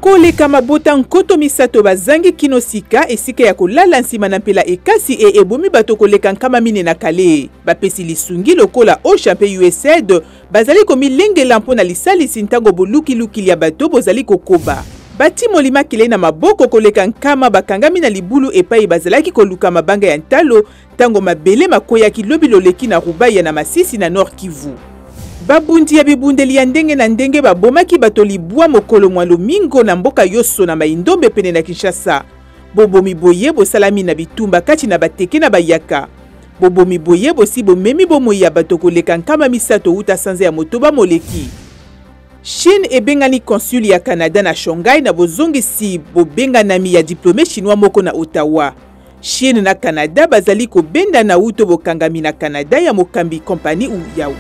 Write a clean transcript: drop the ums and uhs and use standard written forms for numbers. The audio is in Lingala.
koleka mabota nkoto misato bazangi kino sika esika ya kolala nsima na mpela ekasi ebomi bato koleka nkama mine na kale bapesi lisungi lokola OCHA mpe USAID bazali komilengela mpo na lisalisi ntango bolukiluki ya bato bozali kokoba bati molima kile na maboko koleka nkama bakangami na libulu epai bazalaki koluka mabanga ya ntalo ntango mabele makoyaki lobi loleki na Rubaya na Masisi na Nord Kivu. Babundi ya bibundeli ya ndenge na ndenge babomaki bato libwa mokolo mwa lomingo na mboka yoso na Maindombe pene na Kinshasa. Bobomi boye bosalami na bitumba kati na bateke na bayaka. Bobomi boye bosi bomemi bomoi ya bato koleka nkama misato uta sanze ya motoba moleki. Chine ebengani konsuli ya Canada na Shanghai na bozongisi bobenganami ya diplome chinois moko na Ottawa. Chine na Canada bazali kobenda na uto bokangami na Canada ya mokambi kompani u yao.